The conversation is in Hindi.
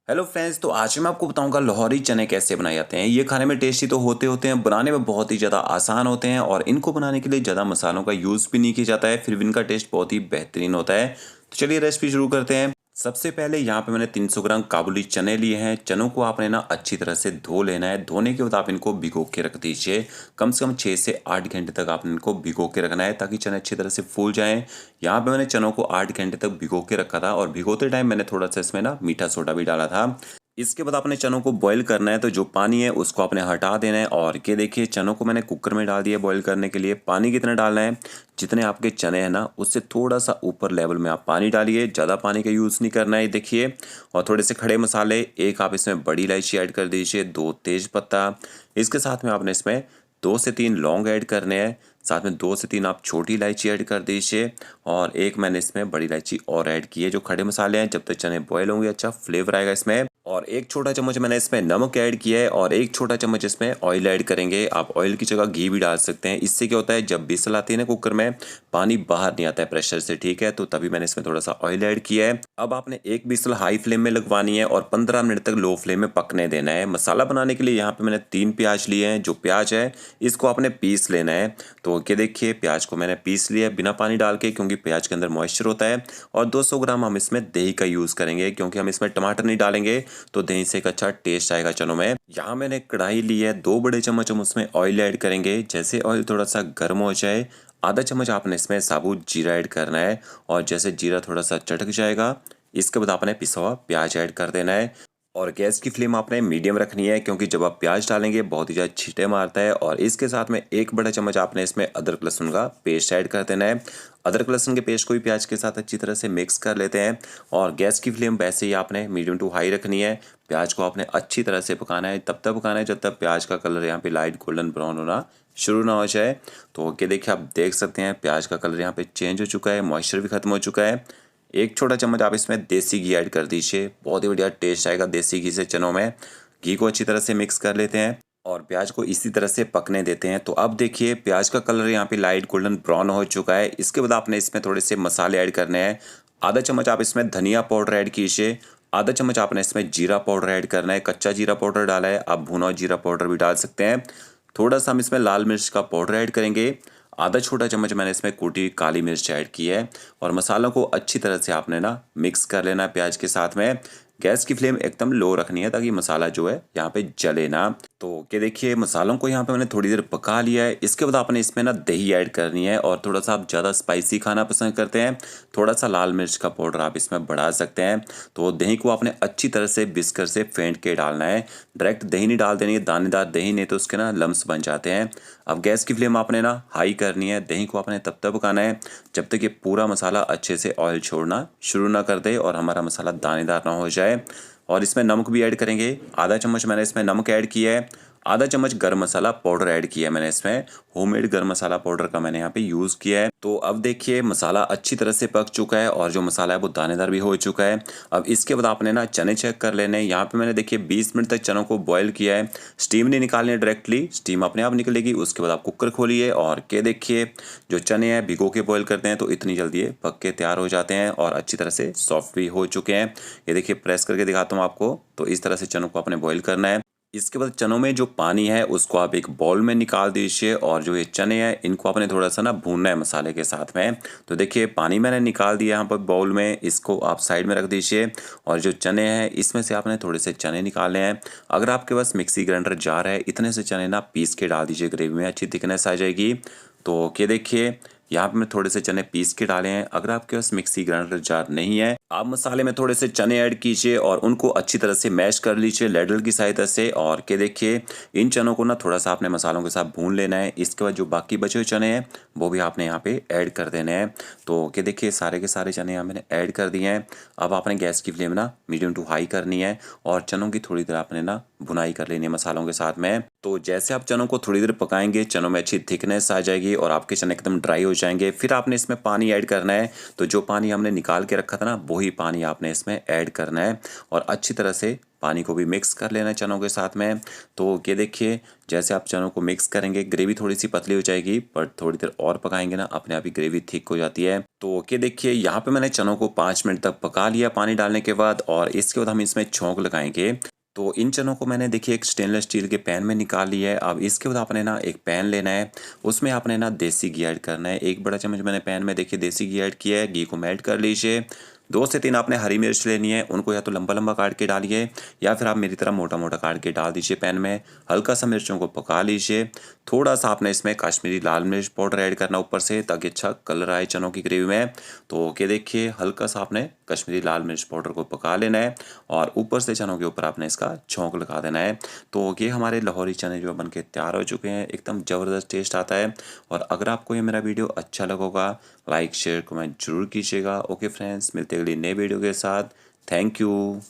हेलो फ्रेंड्स, तो आज मैं आपको बताऊंगा लाहौरी चने कैसे बनाए जाते हैं। ये खाने में टेस्टी तो होते होते हैं, बनाने में बहुत ही ज़्यादा आसान होते हैं और इनको बनाने के लिए ज़्यादा मसालों का यूज़ भी नहीं किया जाता है, फिर भी इनका टेस्ट बहुत ही बेहतरीन होता है। तो चलिए रेसिपी शुरू करते हैं। सबसे पहले यहाँ पे मैंने 300 ग्राम काबुली चने लिए हैं। चनों को आपने ना अच्छी तरह से धो लेना है। धोने के बाद आप इनको भिगो के रख दीजिए। कम से कम 6 से 8 घंटे तक आपने इनको भिगो के रखना है ताकि चने अच्छी तरह से फूल जाएं। यहाँ पे मैंने चनों को 8 घंटे तक भिगो के रखा था और भिगोते टाइम मैंने थोड़ा सा इसमें ना मीठा सोडा भी डाला था। इसके बाद आपने चनों को बॉईल करना है, तो जो पानी है उसको आपने हटा देना है। और ये देखिए, चनों को मैंने कुकर में डाल दिया बॉईल करने के लिए। पानी कितना डालना है, जितने आपके चने हैं ना उससे थोड़ा सा ऊपर लेवल में आप पानी डालिए, ज़्यादा पानी का यूज़ नहीं करना है देखिए। और थोड़े से खड़े मसाले, एक आप इसमें बड़ी इलायची ऐड कर दीजिए, 2 तेज पत्ता। इसके साथ में आपने इसमें 2 से 3 लौंग ऐड करने हैं, साथ में 2 से 3 आप छोटी इलायची ऐड कर दीजिए और एक मैंने इसमें बड़ी इलायची और ऐड की है। जो खड़े मसाले हैं, जब तक चने बॉयल होंगे अच्छा फ्लेवर आएगा इसमें। और एक छोटा चम्मच मैंने इसमें नमक ऐड किया है और एक छोटा चम्मच इसमें ऑयल ऐड करेंगे। आप ऑयल की जगह घी भी डाल सकते हैं। इससे क्या होता है, जब विसल आती है ना कुकर में, पानी बाहर नहीं आता है प्रेशर से, ठीक है। तो तभी मैंने इसमें थोड़ा सा ऑयल ऐड किया है। अब आपने एक विसल हाई फ्लेम में लगवानी है और 15 मिनट तक लो फ्लेम में पकने देना है। मसाला बनाने के लिए यहाँ पे मैंने 3 प्याज लिए हैं। जो प्याज है इसको आपने पीस लेना है। तो ये देखिए, प्याज को मैंने पीस लिया बिना पानी डाल के, क्योंकि प्याज के अंदर मॉइस्चर होता है। और 200 ग्राम हम इसमें दही का यूज़ करेंगे, क्योंकि हम इसमें टमाटर नहीं डालेंगे तो दही से एक अच्छा टेस्ट आएगा चनों में। यहाँ मैंने कढ़ाई ली है, 2 बड़े चम्मच हम उसमें ऑयल ऐड करेंगे। जैसे ऑयल थोड़ा सा गर्म हो जाए, आधा चम्मच आपने इसमें साबुत जीरा ऐड करना है। और जैसे जीरा थोड़ा सा चटक जाएगा, इसके बाद आपने पिसा हुआ प्याज ऐड कर देना है। और गैस की फ्लेम आपने मीडियम रखनी है, क्योंकि जब आप प्याज डालेंगे बहुत ही ज़्यादा छींटे मारता है। और इसके साथ में 1 बड़ा चम्मच आपने इसमें अदरक लहसुन का पेस्ट ऐड कर देना है। अदरक लहसुन के पेस्ट को भी प्याज के साथ अच्छी तरह से मिक्स कर लेते हैं। और गैस की फ्लेम वैसे ही आपने मीडियम टू हाई रखनी है। प्याज को आपने अच्छी तरह से पकाना है, तब तक पकाना है जब तक प्याज का कलर यहाँ पे लाइट गोल्डन ब्राउन होना शुरू ना हो जाए। तो ये देखिए, आप देख सकते हैं प्याज का कलर यहाँ पे चेंज हो चुका है, मॉइस्चर भी खत्म हो चुका है। एक छोटा चम्मच आप इसमें देसी घी ऐड कर दीजिए, बहुत ही बढ़िया टेस्ट आएगा देसी घी से चनों में। घी को अच्छी तरह से मिक्स कर लेते हैं और प्याज को इसी तरह से पकने देते हैं। तो अब देखिए, प्याज का कलर यहाँ पे लाइट गोल्डन ब्राउन हो चुका है। इसके बाद आपने इसमें थोड़े से मसाले ऐड करने हैं। आधा चम्मच आप इसमें धनिया पाउडर ऐड कीजिए। आधा चम्मच आपने इसमें जीरा पाउडर ऐड करना है। कच्चा जीरा पाउडर डाला है, आप भुना हुआ जीरा पाउडर भी डाल सकते हैं। थोड़ा सा हम इसमें लाल मिर्च का पाउडर ऐड करेंगे। आधा छोटा चम्मच मैंने इसमें कूटी काली मिर्च ऐड की है। और मसालों को अच्छी तरह से आपने ना मिक्स कर लेना है प्याज के साथ में। गैस की फ्लेम एकदम लो रखनी है ताकि मसाला जो है यहाँ पे जले ना। तो ये देखिए, मसालों को यहाँ पे मैंने थोड़ी देर पका लिया है। इसके बाद आपने इसमें ना दही ऐड करनी है। और थोड़ा सा आप ज़्यादा स्पाइसी खाना पसंद करते हैं, थोड़ा सा लाल मिर्च का पाउडर आप इसमें बढ़ा सकते हैं। तो दही को आपने अच्छी तरह से बिस्कर से फेंट के डालना है। डायरेक्ट दही नहीं डाल देनी है, दानेदार दही, नहीं तो उसके ना लम्स बन जाते हैं। अब गैस की फ्लेम आपने ना हाई करनी है। दही को आपने तब तक पकाना है जब तक ये पूरा मसाला अच्छे से ऑयल छोड़ना शुरू ना कर दे और हमारा मसाला दानेदार ना हो जाए। और इसमें नमक भी ऐड करेंगे। आधा चम्मच मैंने इसमें नमक ऐड किया है। आधा चम्मच गरम मसाला पाउडर ऐड किया है मैंने इसमें। होममेड गरम मसाला पाउडर का मैंने यहाँ पे यूज़ किया है। तो अब देखिए, मसाला अच्छी तरह से पक चुका है और जो मसाला है वो दानेदार भी हो चुका है। अब इसके बाद आपने ना चने चेक कर लेने हैं। यहाँ पे मैंने देखिए 20 मिनट तक चनों को बॉयल किया है। स्टीम नहीं निकालनी है डायरेक्टली, स्टीम अपने आप निकलेगी। उसके बाद आप कुकर खोलिए और के देखिए, जो चने हैं भिगो के बॉयल करते हैं तो इतनी जल्दी ये पक के तैयार हो जाते हैं और अच्छी तरह से सॉफ्ट भी हो चुके हैं। ये देखिए, प्रेस करके दिखाता हूँ आपको। तो इस तरह से चनों को आपने बॉयल करना है। इसके बाद चनों में जो पानी है उसको आप एक बाउल में निकाल दीजिए और जो ये चने हैं इनको आपने थोड़ा सा ना भूनना है मसाले के साथ में। तो देखिए, पानी मैंने निकाल दिया यहाँ पर बाउल में, इसको आप साइड में रख दीजिए। और जो चने हैं इसमें से आपने थोड़े से चने निकालने हैं। अगर आपके पास मिक्सी ग्राइंडर जार है, इतने से चने ना पीस के डाल दीजिए ग्रेवी में, अच्छी थिकनेस आ जाएगी। तो ये देखिए, यहाँ पे मैं थोड़े से चने पीस के डाले हैं। अगर आपके पास मिक्सी ग्राइंडर जार नहीं है, आप मसाले में थोड़े से चने ऐड कीजिए और उनको अच्छी तरह से मैश कर लीजिए लेडल की सहायता से। और के देखिए, इन चनों को ना थोड़ा सा आपने मसालों के साथ भून लेना है। इसके बाद जो बाकी बचे हुए चने हैं वो भी आपने यहाँ पे ऐड कर देने हैं। तो के देखिए, सारे के सारे चने यहाँ मैंने ऐड कर दिए हैं। अब आपने गैस की फ्लेम ना मीडियम टू हाई करनी है और चनों की थोड़ी देर आपने ना भुनाई कर लेनी है मसालों के साथ में। तो जैसे आप चनों को थोड़ी देर पकाएंगे, चनों में अच्छी थिकनेस आ जाएगी और आपके चने एकदम ड्राई हो जाएंगे। फिर आपने इसमें पानी ऐड करना है, तो जो पानी हमने निकाल के रखा था ना वही पानी आपने इसमें ऐड करना है और अच्छी तरह से पानी को भी मिक्स कर लेना है चनों के साथ में। तो ये देखिए जैसे आप चनों को मिक्स करेंगे ग्रेवी थोड़ी सी पतली हो जाएगी, पर थोड़ी देर और पकाएंगे ना अपने आप ही ग्रेवी थिक हो जाती है। तो ये देखिए यहाँ पे मैंने चनों को 5 मिनट तक पका लिया पानी डालने के बाद, और इसके बाद हम इसमें छौंक लगाएंगे। तो इन चनों को मैंने देखिए एक स्टेनलेस स्टील के पैन में निकाल लिया है। अब इसके बाद आपने ना एक पैन लेना है, उसमें आपने ना देसी घी ऐड करना है। 1 बड़ा चम्मच मैंने पैन में देखिए देसी घी ऐड किया है। घी को मेल्ट कर लीजिए। 2 से 3 आपने हरी मिर्च लेनी है, उनको या तो लंबा लंबा काट के डालिए या फिर आप मेरी तरह मोटा मोटा काट के डाल दीजिए पैन में। हल्का सा मिर्चों को पका लीजिए। थोड़ा सा आपने इसमें कश्मीरी लाल मिर्च पाउडर ऐड करना ऊपर से, ताकि अच्छा कलर आए चनों की ग्रेवी में। तो ये देखिए हल्का सा आपने कश्मीरी लाल मिर्च पाउडर को पका लेना है और ऊपर से चनों के ऊपर आपने इसका छौंक लगा देना है। तो ये हमारे लाहौरी चने जो बन के तैयार हो चुके हैं, एकदम ज़बरदस्त टेस्ट आता है। और अगर आपको ये मेरा वीडियो अच्छा लगेगा, लाइक शेयर कमेंट जरूर कीजिएगा। ओके फ्रेंड्स, मिलते हैं अगली नए वीडियो के साथ। Thank you.